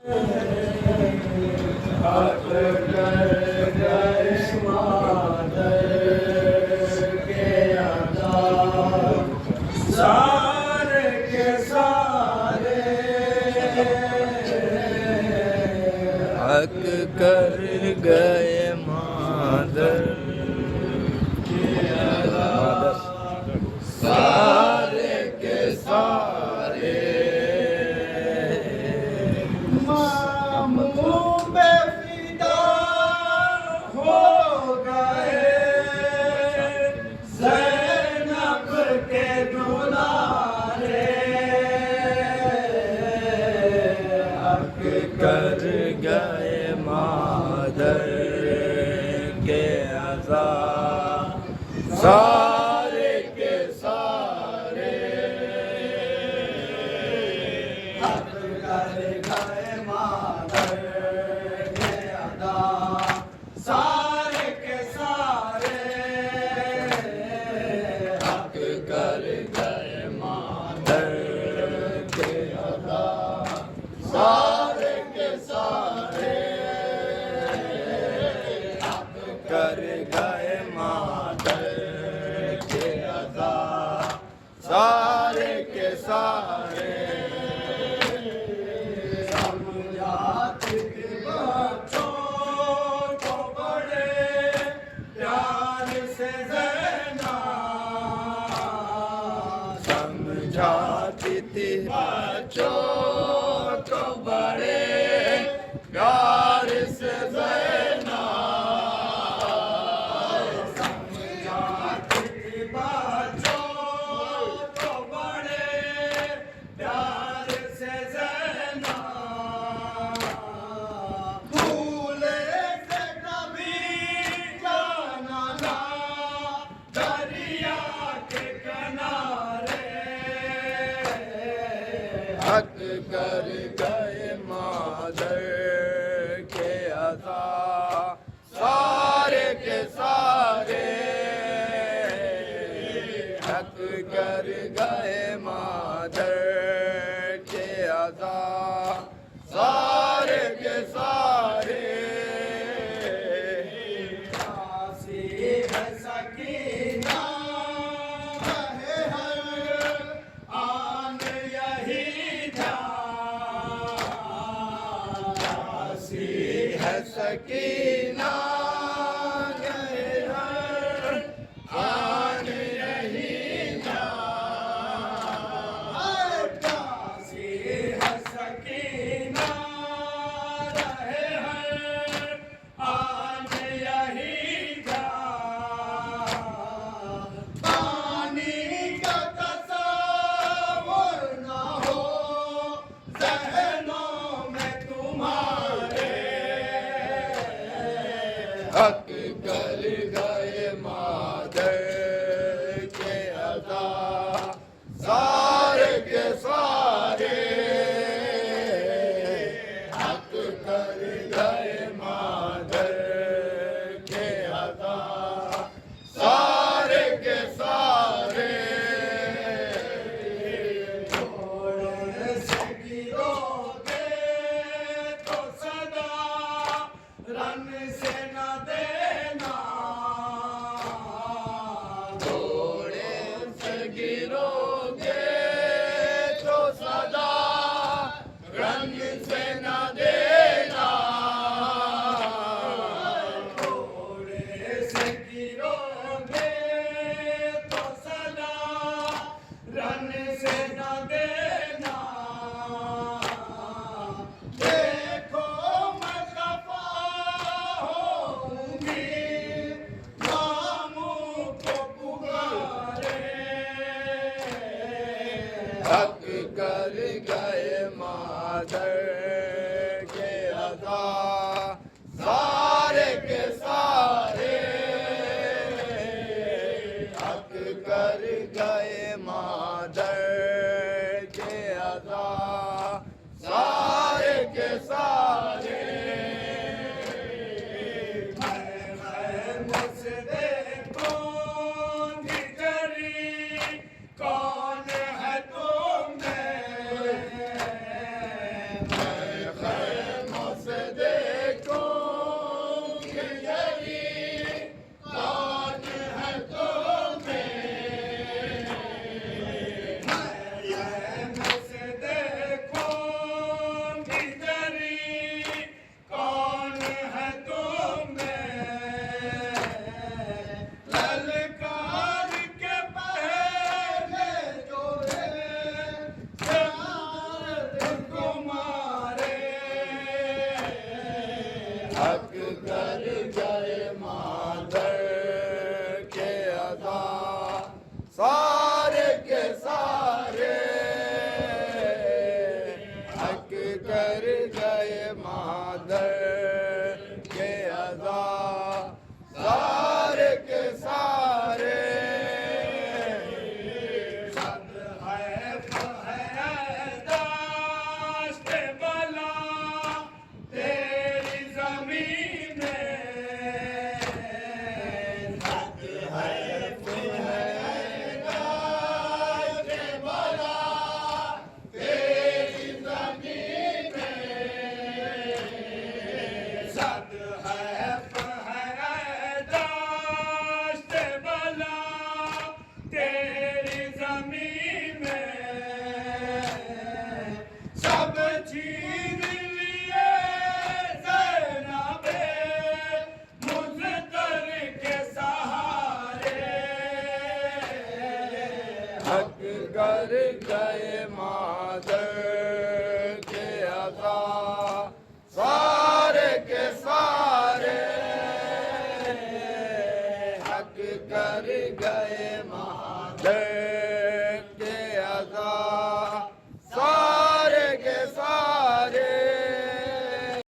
हक कर गए मादर के अदा सारे के सारे हक कर गए मादर के अदा सारे के सारे मामू पे फिदा हो गए ज़ैनब के दुलारे हक कर गए मादर के अज़ा सारे के सारे हक कर गए मादर के अदा सारे के सारे हक कर गए मादर के अज़ा सारे के सारे हक कर गए मादर के अज़ा सारे के सारे समझाते बच्चों को बड़े प्यार से ज़ैनब समझाती थी बच्चों को बड़े प्यार से ज़ैनब समझाते बच्चों को बड़े प्यार से ज़ैनब भूले से कभी जाना ना दरिया के किनारे हक कर गए मादर के अज़ा सारे के सारे हक कर गए मादर के अज़ा सारे के सारे आसी है सकीना है हर आन यही जान आसी है सकीना